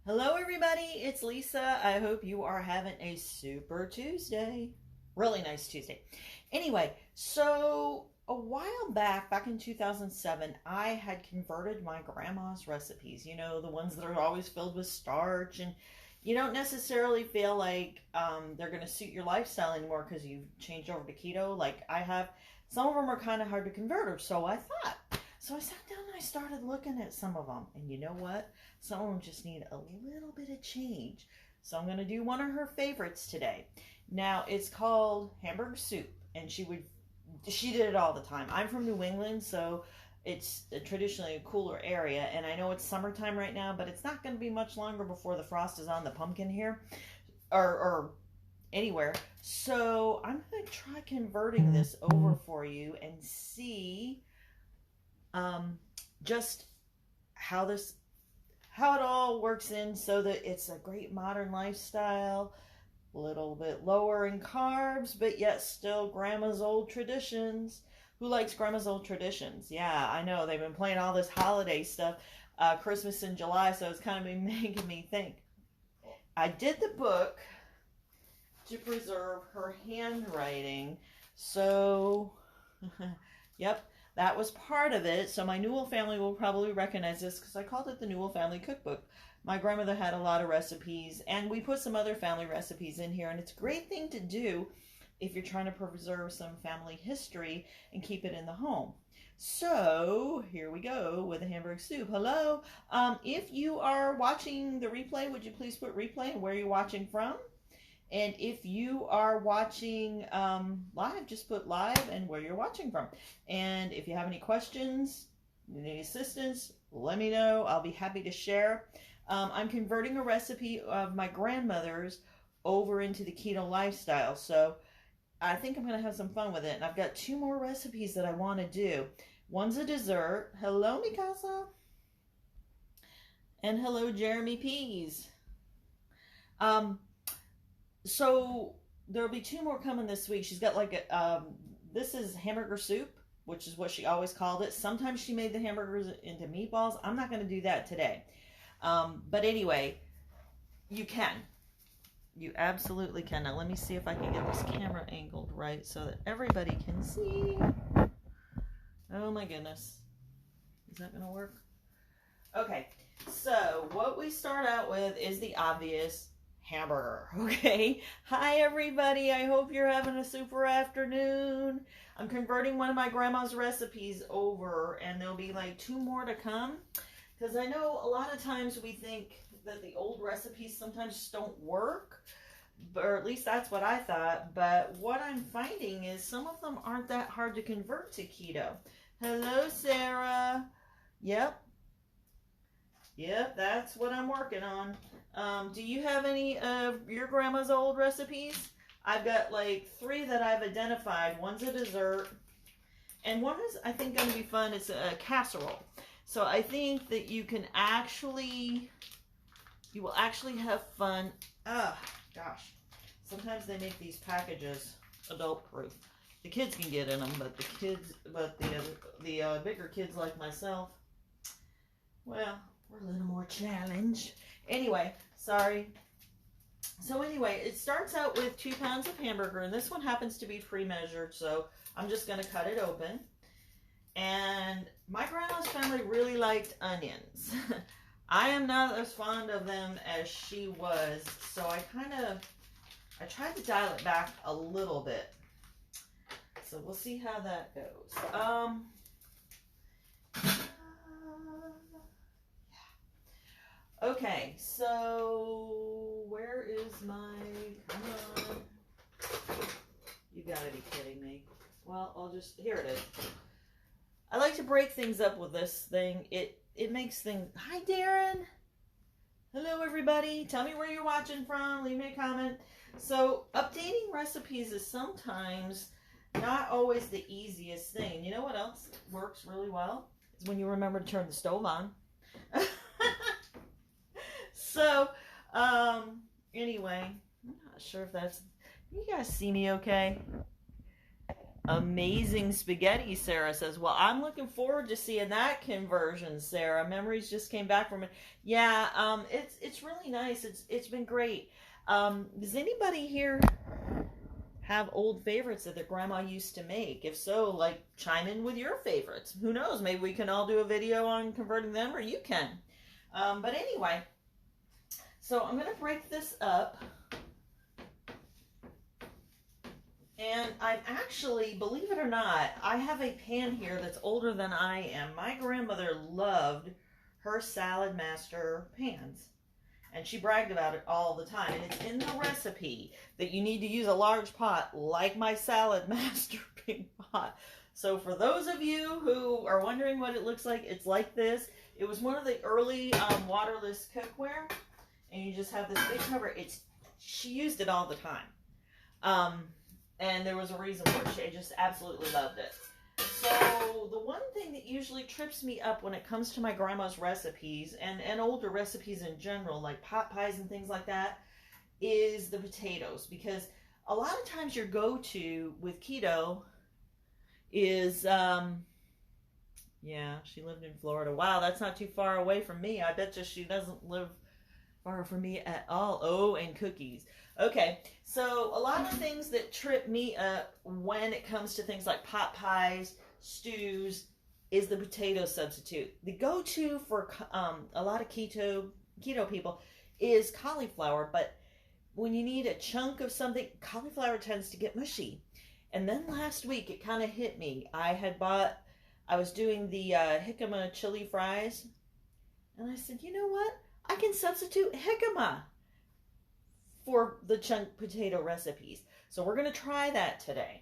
Hello, everybody. It's Lisa. I hope you are having a super Tuesday. Really nice Tuesday. Anyway, so a while back in 2007, I had converted my grandma's recipes. You know, the ones that are always filled with starch, and you don't necessarily feel like they're going to suit your lifestyle anymore because you've changed over to keto. Like I have, some of them are kind of hard to convert, or so I thought. So I sat down and I started looking at some of them. And you know what? Some of them just need a little bit of change. So I'm going to do one of her favorites today. Now, it's called Hamburg soup. And she did it all the time. I'm from New England, so it's traditionally a cooler area. And I know it's summertime right now, but it's not going to be much longer before the frost is on the pumpkin here. Or anywhere. So I'm going to try converting this over for you and see just how it all works in so that it's a great modern lifestyle, a little bit lower in carbs, but yet still grandma's old traditions. Who likes grandma's old traditions? Yeah, I know they've been playing all this holiday stuff, Christmas in July, so it's kind of been making me think. I did the book to preserve her handwriting, so yep, that was part of it. So my Newell family will probably recognize this because I called it the Newell Family Cookbook. My grandmother had a lot of recipes, and we put some other family recipes in here, and it's a great thing to do if you're trying to preserve some family history and keep it in the home. So here we go with the Hamburg soup. Hello. If you are watching the replay, would you please put replay and where you're watching from? And if you are watching live, just put live and where you're watching from. And if you have any questions, any assistance, let me know. I'll be happy to share. I'm converting a recipe of my grandmother's over into the keto lifestyle. So I think I'm going to have some fun with it. And I've got 2 more recipes that I want to do. One's a dessert. Hello, Mikasa. And hello, Jeremy Pease. So there'll be 2 more coming this week. She's got like this is hamburger soup, which is what she always called it. Sometimes she made the hamburgers into meatballs. I'm not going to do that today. But anyway, you can. You absolutely can. Now let me see if I can get this camera angled right so that everybody can see. Oh my goodness. Is that going to work? Okay. So what we start out with is the obvious hamburger. Okay. Hi everybody. I hope you're having a super afternoon. I'm converting one of my grandma's recipes over, and there'll be like 2 more to come, because I know a lot of times we think that the old recipes sometimes just don't work, or at least that's what I thought. But what I'm finding is some of them aren't that hard to convert to keto. Hello, Sarah. Yep, that's what I'm working on. Do you have any of your grandma's old recipes? I've got like 3 that I've identified. One's a dessert, and one is, I think, going to be fun. It's a casserole. So I think that you will actually have fun. Oh, gosh. Sometimes they make these packages adult proof. The kids can get in them, but the bigger kids like myself, well, we're a little more challenged. Anyway, sorry. So anyway, it starts out with 2 pounds of hamburger, and this one happens to be pre-measured, so I'm just going to cut it open. And my grandma's family really liked onions. I am not as fond of them as she was, so I tried to dial it back a little bit. So we'll see how that goes. Okay, so where is my, come on. You gotta be kidding me. Well, here it is. I like to break things up with this thing. It makes things, hi Darren. Hello everybody. Tell me where you're watching from. Leave me a comment. So updating recipes is sometimes not always the easiest thing. You know what else works really well? Is when you remember to turn the stove on. So, anyway, I'm not sure if you guys see me okay? Amazing spaghetti, Sarah says. Well, I'm looking forward to seeing that conversion, Sarah. Memories just came back from it. Yeah, it's really nice. It's been great. Does anybody here have old favorites that their grandma used to make? If so, like, chime in with your favorites. Who knows? Maybe we can all do a video on converting them, or you can. But anyway, so I'm going to break this up. And I'm actually, believe it or not, I have a pan here that's older than I am. My grandmother loved her Salad Master pans. And she bragged about it all the time. And it's in the recipe that you need to use a large pot like my Salad Master big pot. So for those of you who are wondering what it looks like, it's like this. It was one of the early waterless cookware. And you just have this big cover. She used it all the time. And there was a reason for it. She just absolutely loved it. So the one thing that usually trips me up when it comes to my grandma's recipes and older recipes in general, like pot pies and things like that, is the potatoes. Because a lot of times your go-to with keto is, yeah, she lived in Florida. Wow, that's not too far away from me. I bet you she doesn't live far from me at all. Oh, and cookies. Okay, so a lot of things that trip me up when it comes to things like pot pies, stews, is the potato substitute. The go-to for a lot of keto people is cauliflower, but when you need a chunk of something, cauliflower tends to get mushy. And then last week, it kind of hit me. I was doing the jicama chili fries, and I said, you know what? I can substitute jicama for the chunk potato recipes. So we're going to try that today,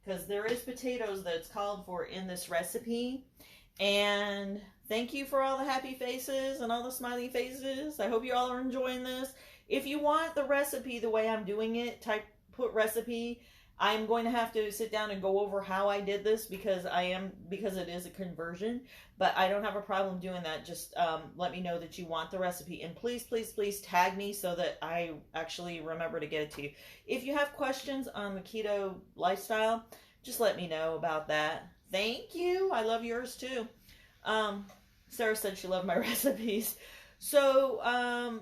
because there is potatoes that's called for in this recipe. And thank you for all the happy faces and all the smiley faces. I hope you all are enjoying this. If you want the recipe the way I'm doing it, put recipe. I'm going to have to sit down and go over how I did this because it is a conversion, but I don't have a problem doing that. Just let me know that you want the recipe, and please, please, please tag me so that I actually remember to get it to you. If you have questions on the keto lifestyle, just let me know about that. Thank you. I love yours too. Sarah said she loved my recipes. So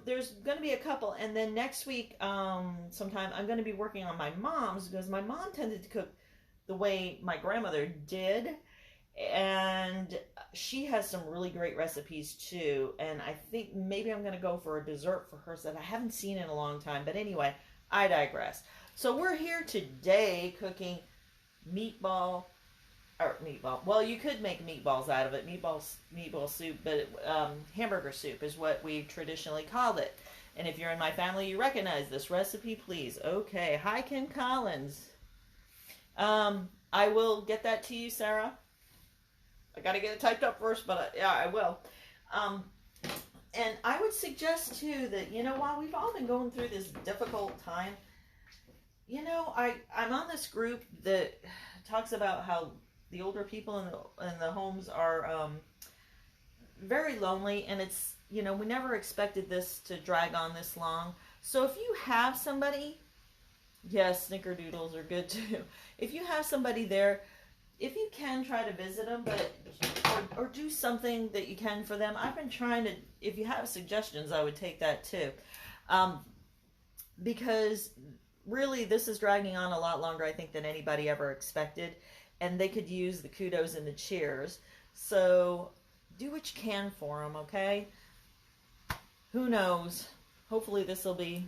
there's going to be a couple, and then next week sometime I'm going to be working on my mom's, because my mom tended to cook the way my grandmother did, and she has some really great recipes too. And I think maybe I'm going to go for a dessert for her that I haven't seen in a long time. But anyway, I digress. So we're here today cooking meatball. Well, you could make meatballs out of it. Meatball soup, but hamburger soup is what we traditionally called it. And if you're in my family, you recognize this recipe, please. Okay. Hi, Kim Collins. I will get that to you, Sarah. I got to get it typed up first, but yeah, I will. And I would suggest, too, that, while we've all been going through this difficult time, I'm on this group that talks about how the older people in the homes are very lonely, and it's, we never expected this to drag on this long. So if you have somebody, yes, snickerdoodles are good too. If you have somebody there, if you can, try to visit them, or do something that you can for them. I've been trying to, if you have suggestions, I would take that too. Because really this is dragging on a lot longer, I think, than anybody ever expected. And they could use the kudos and the cheers. So do what you can for them, okay? Who knows? Hopefully this will be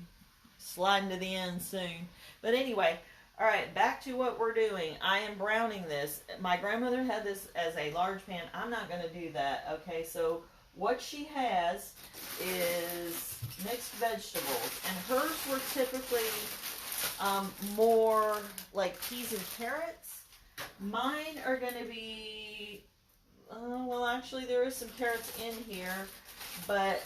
sliding to the end soon. But anyway, all right, back to what we're doing. I am browning this. My grandmother had this as a large pan. I'm not going to do that, okay? So what she has is mixed vegetables. And hers were typically more like peas and carrots. Mine are going to be, well, actually, there is some carrots in here, but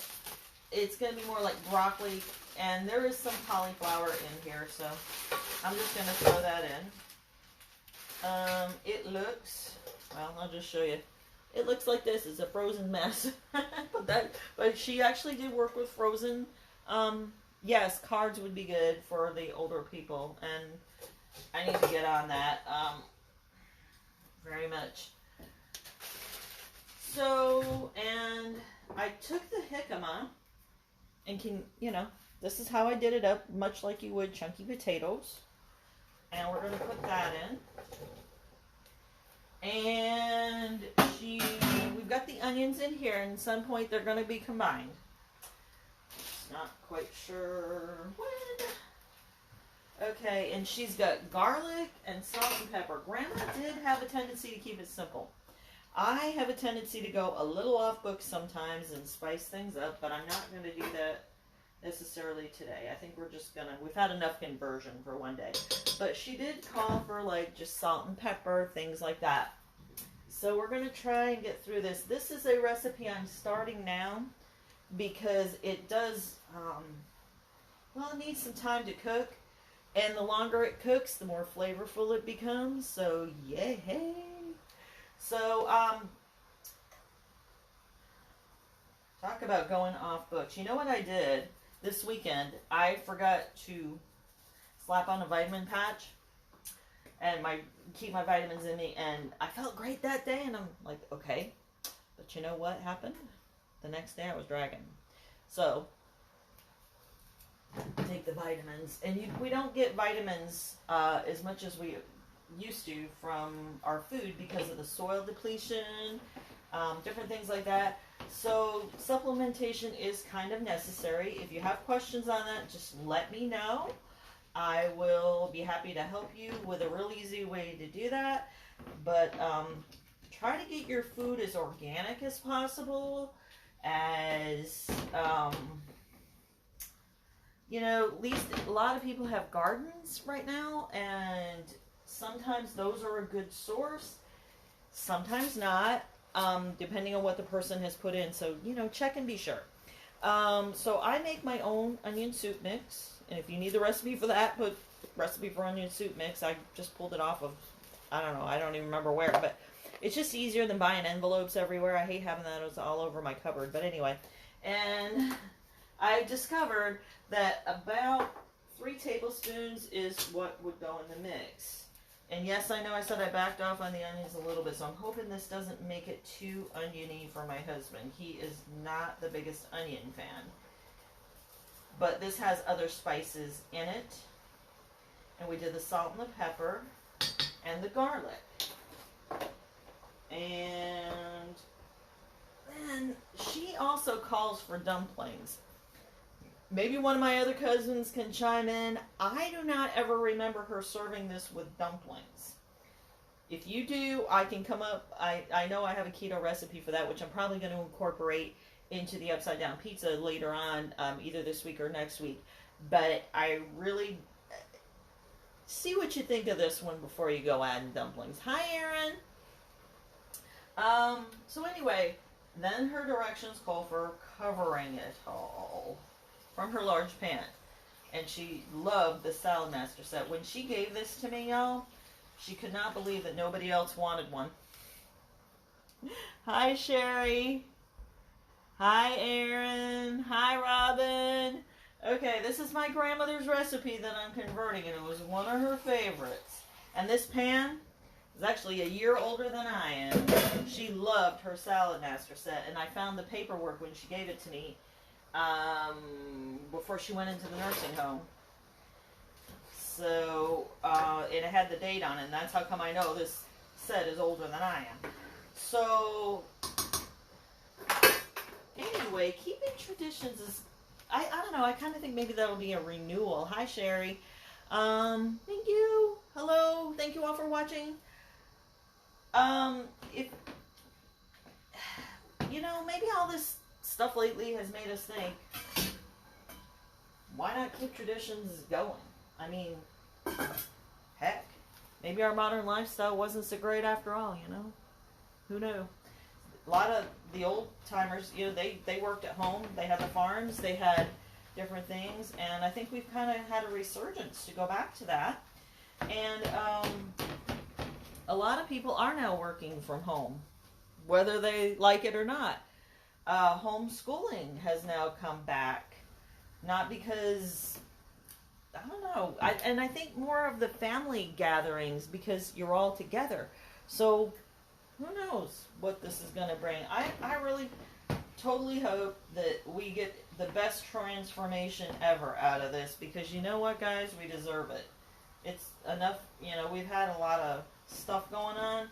it's going to be more like broccoli, and there is some cauliflower in here, so I'm just going to throw that in. It looks, well, I'll just show you. It looks like this. It's a frozen mess, but she actually did work with frozen. Yes, cards would be good for the older people, and I need to get on that. very much. So, and I took the jicama and this is how I did it up, much like you would chunky potatoes. And we're going to put that in. And we've got the onions in here, and at some point they're going to be combined. Just not quite sure when. Okay, and she's got garlic and salt and pepper. Grandma did have a tendency to keep it simple. I have a tendency to go a little off book sometimes and spice things up, but I'm not going to do that necessarily today. I think we've had enough conversion for one day. But she did call for like just salt and pepper, things like that. So we're going to try and get through this. This is a recipe I'm starting now because it does, it needs some time to cook. And the longer it cooks, the more flavorful it becomes. So, yay! So, talk about going off books. You know what I did this weekend? I forgot to slap on a vitamin patch and keep my vitamins in me, and I felt great that day, and I'm like, okay. But you know what happened? The next day I was dragging. So, take the vitamins, and we don't get vitamins as much as we used to from our food because of the soil depletion, different things like that. So supplementation is kind of necessary. If you have questions on that, just let me know. I will be happy to help you with a real easy way to do that. But try to get your food as organic as possible, as at least a lot of people have gardens right now, and sometimes those are a good source, sometimes not, depending on what the person has put in. So, check and be sure. So I make my own onion soup mix, and if you need the recipe for that, put recipe for onion soup mix. I just pulled it off of, I don't even remember where, but it's just easier than buying envelopes everywhere. I hate having those all over my cupboard, but anyway. And I discovered that about 3 tablespoons is what would go in the mix. And yes, I know I said I backed off on the onions a little bit, so I'm hoping this doesn't make it too oniony for my husband. He is not the biggest onion fan. But this has other spices in it. And we did the salt and the pepper and the garlic. And then she also calls for dumplings. Maybe one of my other cousins can chime in. I do not ever remember her serving this with dumplings. If you do, I can come up. I know I have a keto recipe for that, which I'm probably going to incorporate into the upside down pizza later on, either this week or next week. But I really see what you think of this one before you go adding dumplings. Hi, Erin. So anyway, then her directions call for covering it all from her large pan. And she loved the Salad Master set. When she gave this to me, y'all, she could not believe that nobody else wanted one. Hi, Sherry. Hi, Aaron. Hi, Robin. Okay, this is my grandmother's recipe that I'm converting, and it was one of her favorites. And this pan is actually a year older than I am. She loved her Salad Master set, and I found the paperwork when she gave it to me before she went into the nursing home. So, and it had the date on it, and that's how come I know this set is older than I am. So, anyway, keeping traditions is, I don't know, I kind of think maybe that'll be a renewal. Hi, Sherry. Thank you. Hello. Thank you all for watching. Maybe all this stuff lately has made us think, why not keep traditions going? I mean, heck, maybe our modern lifestyle wasn't so great after all, Who knew? A lot of the old timers, they worked at home, they had the farms, they had different things, and I think we've kind of had a resurgence to go back to that. And a lot of people are now working from home, whether they like it or not. Homeschooling has now come back, not because, I don't know, and I think more of the family gatherings because you're all together. So who knows what this is going to bring. I really totally hope that we get the best transformation ever out of this, because you know what, guys, we deserve it. It's enough, we've had a lot of stuff going on,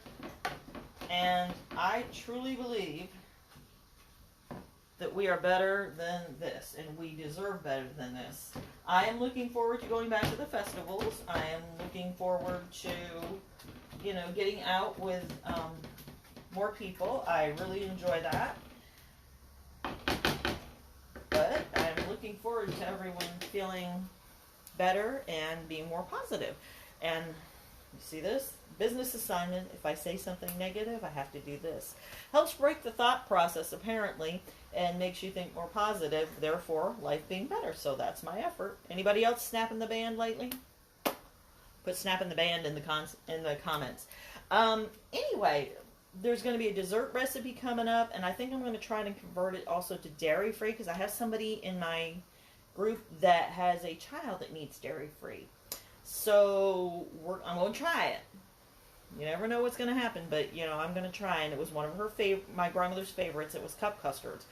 and I truly believe that we are better than this, and we deserve better than this. I am looking forward to going back to the festivals. I am looking forward to, getting out with more people. I really enjoy that. But I'm looking forward to everyone feeling better and being more positive. And you see this? Business assignment. If I say something negative, I have to do this. Helps break the thought process, apparently, and makes you think more positive, therefore life being better. So that's my effort. Anybody else snapping the band lately? Put snapping the band in the comments. Anyway, there's going to be a dessert recipe coming up, and I think I'm going to try to convert it also to dairy free, because I have somebody in my group that has a child that needs dairy free. So I'm going to try it. You never know what's going to happen, but I'm going to try. And it was one of my grandmother's favorites. It was cup custards.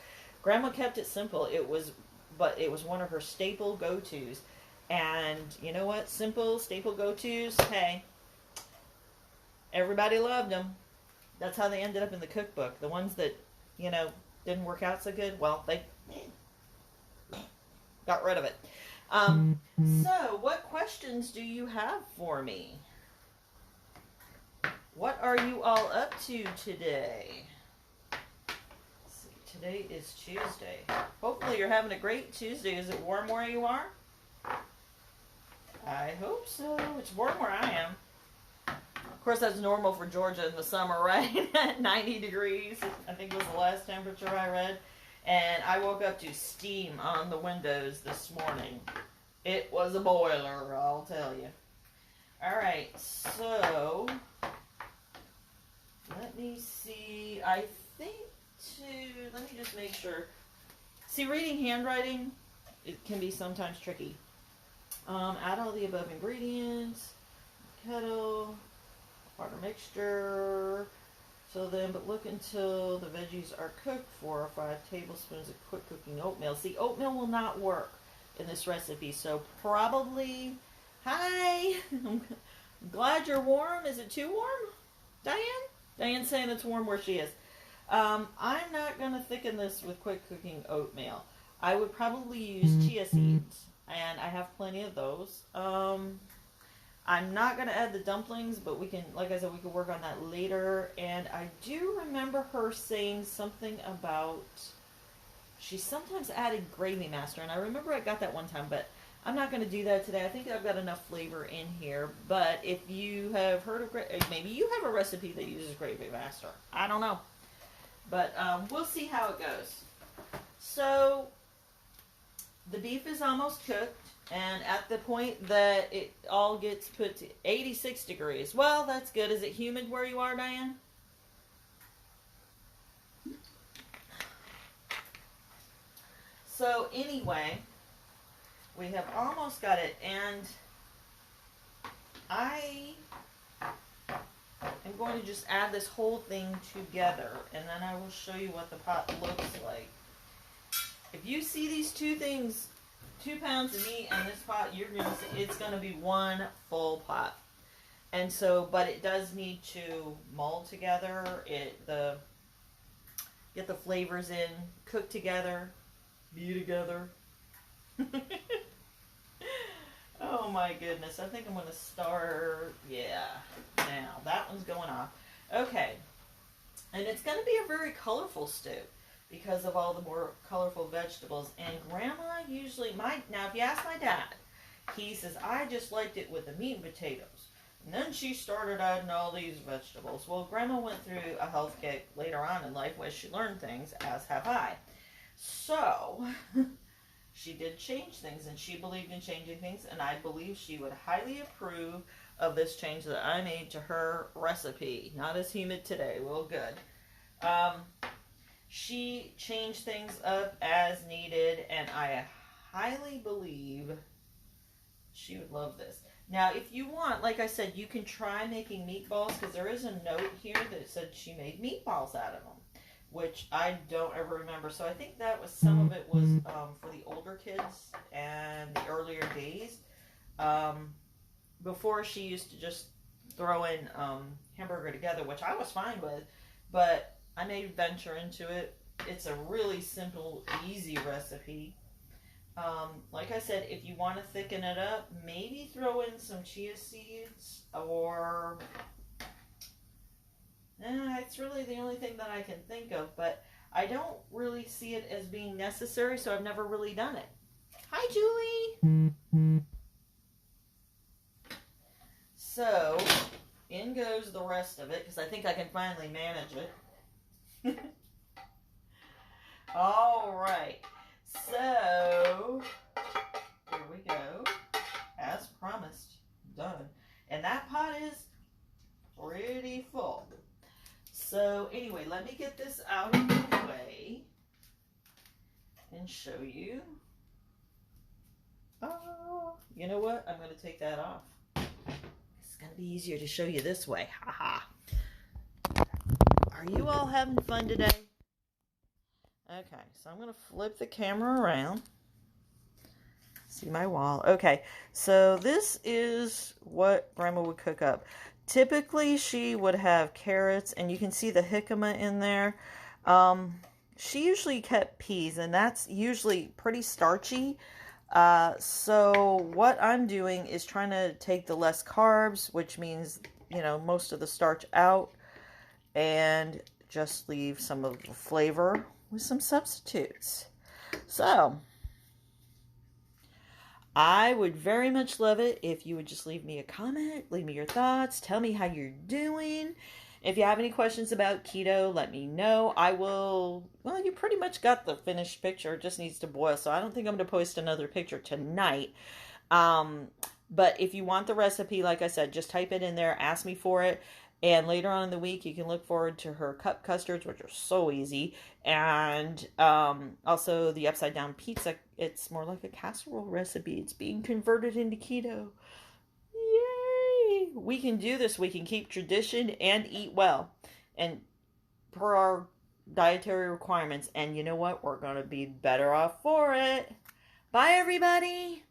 Grandma kept it simple. But it was one of her staple go-tos. And you know what? Simple staple go-tos. Hey, everybody loved them. That's how they ended up in the cookbook. The ones that didn't work out so good, well, they got rid of it. So, what questions do you have for me? What are you all up to today? Let's see, today is Tuesday. Hopefully you're having a great Tuesday. Is it warm where you are? I hope so. It's warm where I am. Of course, that's normal for Georgia in the summer, right? 90 degrees, I think was the last temperature I read. And I woke up to steam on the windows this morning. It was a boiler, I'll tell you. All right, so let me see. I think let me just make sure. See, reading handwriting, it can be sometimes tricky. Add all the above ingredients. Kettle, water mixture. So then, but look until the veggies are cooked. 4 or 5 tablespoons of quick cooking oatmeal. See, oatmeal will not work in this recipe, so probably, hi, I'm glad you're warm. Is it too warm, Diane? Diane's saying it's warm where she is. I'm not going to thicken this with quick cooking oatmeal. I would probably use chia seeds, and I have plenty of those. I'm not going to add the dumplings, but we can, like I said, we can work on that later. And I do remember her saying something about, she sometimes added gravy master, and I remember I got that one time, but I'm not going to do that today. I think I've got enough flavor in here. But if you have heard of, maybe you have a recipe that uses gravy master. I don't know. But we'll see how it goes. So the beef is almost cooked. And at the point that it all gets put to 86 degrees. Well, that's good. Is it humid where you are, Diane? So anyway, we have almost got it. And I am going to just add this whole thing together. And then I will show you what the pot looks like. If you see these two things, 2 pounds of meat in this pot, you're going to see it's going to be one full pot. And so, but it does need to mold together, get the flavors in, cook together, be together. Oh my goodness, I think I'm going to start, now that one's going off. Okay, and it's going to be a very colorful stew, because of all the more colorful vegetables. And Grandma usually, now if you ask my dad, he says, I just liked it with the meat and potatoes. And then she started adding all these vegetables. Well, Grandma went through a health kick later on in life where she learned things, as have I. So, she did change things, and she believed in changing things, and I believe she would highly approve of this change that I made to her recipe. Not as humid today. Well, good. She changed things up as needed, and I highly believe She would love this. Now, if you want, like I said, you can try making meatballs, because there is a note here that said she made meatballs out of them, which I don't ever remember. So I think that was, some of it was for the older kids and the earlier days. Before, she used to just throw in hamburger together, which I was fine with, but I may venture into it. It's a really simple, easy recipe. Like I said, if you want to thicken it up, maybe throw in some chia seeds, or it's really the only thing that I can think of, but I don't really see it as being necessary, so I've never really done it. Hi, Julie! So, in goes the rest of it, because I think I can finally manage it. All right. So, here we go. As promised, done. And that pot is pretty full. So, anyway, let me get this out of the way and show you. Oh, you know what? I'm going to take that off. It's going to be easier to show you this way. Haha. Are you all having fun today? Okay, so I'm going to flip the camera around. See my wall. Okay, so this is what Grandma would cook up. Typically, she would have carrots, and you can see the jicama in there. She usually kept peas, and that's usually pretty starchy. So what I'm doing is trying to take the less carbs, which means, you know, most of the starch out, and just leave some of the flavor with some substitutes. So, I would very much love it if you would just leave me a comment, leave me your thoughts, tell me how you're doing. If you have any questions about keto, let me know. I will, well, you pretty much got the finished picture. It just needs to boil, so I don't think I'm going to post another picture tonight. But if you want the recipe, like I said, just type it in there, ask me for it. And later on in the week, you can look forward to her cup custards, which are so easy. And also the upside down pizza. It's more like a casserole recipe. It's being converted into keto. Yay! We can do this. We can keep tradition and eat well. And per our dietary requirements. And you know what? We're going to be better off for it. Bye, everybody.